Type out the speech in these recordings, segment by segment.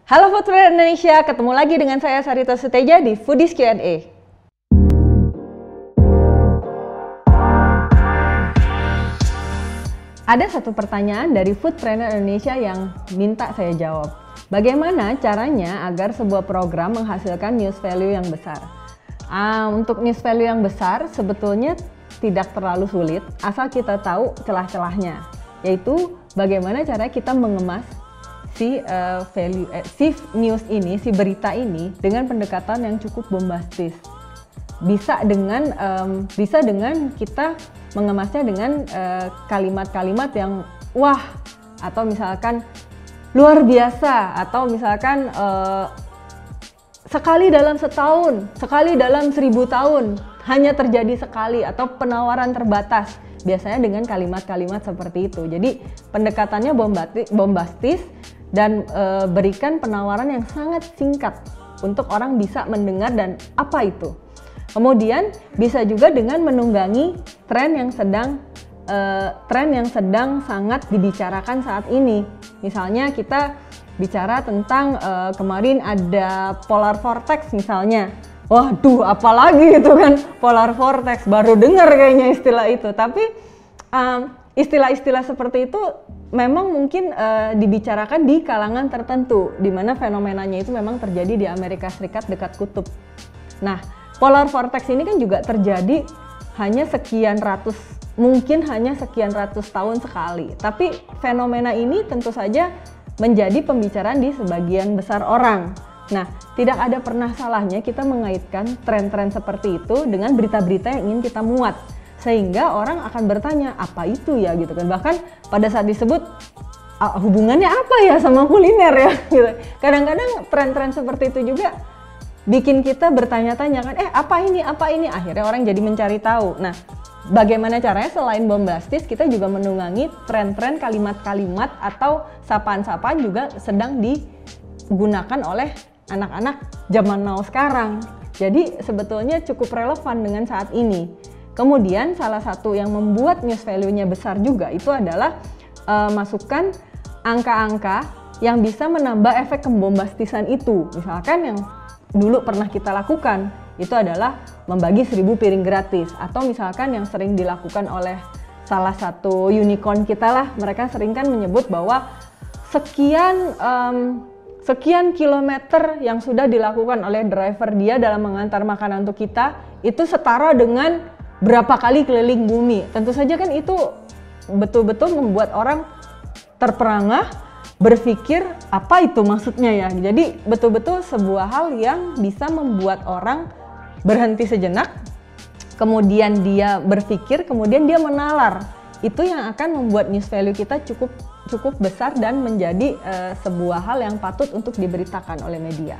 Halo Foodpreneur Indonesia, ketemu lagi dengan saya Sarita Suteja di Foodies Q&A. Ada satu pertanyaan dari Foodpreneur Indonesia yang minta saya jawab. Bagaimana caranya agar sebuah program menghasilkan news value yang besar? Untuk news value yang besar sebetulnya tidak terlalu sulit, asal kita tahu celah-celahnya. Yaitu bagaimana cara kita mengemas si news ini, si berita ini dengan pendekatan yang cukup bombastis. Bisa dengan kita mengemasnya dengan kalimat-kalimat yang wah, atau misalkan luar biasa, atau misalkan sekali dalam setahun, sekali dalam 1000 tahun, hanya terjadi sekali, atau penawaran terbatas. Biasanya dengan kalimat-kalimat seperti itu. Jadi pendekatannya bombastis dan berikan penawaran yang sangat singkat untuk orang bisa mendengar dan apa itu. Kemudian bisa juga dengan menunggangi tren yang sedang sangat dibicarakan saat ini. Misalnya kita bicara tentang kemarin ada polar vortex misalnya. Waduh, apalagi itu kan polar vortex, baru dengar kayaknya istilah itu. Tapi istilah-istilah seperti itu memang mungkin dibicarakan di kalangan tertentu, di mana fenomenanya itu memang terjadi di Amerika Serikat dekat kutub. Nah, polar vortex ini kan juga terjadi mungkin hanya sekian ratus tahun sekali. Tapi fenomena ini tentu saja menjadi pembicaraan di sebagian besar orang. Nah, tidak ada pernah salahnya kita mengaitkan tren-tren seperti itu dengan berita-berita yang ingin kita muat. Sehingga orang akan bertanya, apa itu ya gitu kan. Bahkan pada saat disebut, hubungannya apa ya sama kuliner ya gitu. Kadang-kadang tren-tren seperti itu juga bikin kita bertanya-tanya kan, apa ini? Akhirnya orang jadi mencari tahu. Nah, bagaimana caranya selain bombastis, kita juga menunggangi tren-tren kalimat-kalimat atau sapaan-sapaan juga sedang digunakan oleh anak-anak zaman now sekarang. Jadi sebetulnya cukup relevan dengan saat ini. Kemudian salah satu yang membuat news value-nya besar juga itu adalah masukkan angka-angka yang bisa menambah efek kebombastisan itu. Misalkan yang dulu pernah kita lakukan itu adalah membagi 1000 piring gratis, atau misalkan yang sering dilakukan oleh salah satu unicorn kita lah, mereka sering kan menyebut bahwa sekian kilometer yang sudah dilakukan oleh driver dia dalam mengantar makanan untuk kita itu setara dengan berapa kali keliling bumi. Tentu saja kan itu betul-betul membuat orang terperangah, berpikir apa itu maksudnya ya. Jadi betul-betul sebuah hal yang bisa membuat orang berhenti sejenak, kemudian dia berpikir, kemudian dia menalar. Itu yang akan membuat news value kita cukup besar dan menjadi sebuah hal yang patut untuk diberitakan oleh media.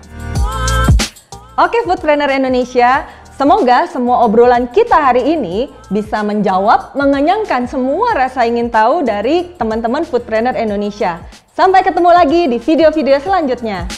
Oke Foodpreneur Indonesia, semoga semua obrolan kita hari ini bisa menjawab, mengenyangkan semua rasa ingin tahu dari teman-teman Foodpreneur Indonesia. Sampai ketemu lagi di video-video selanjutnya.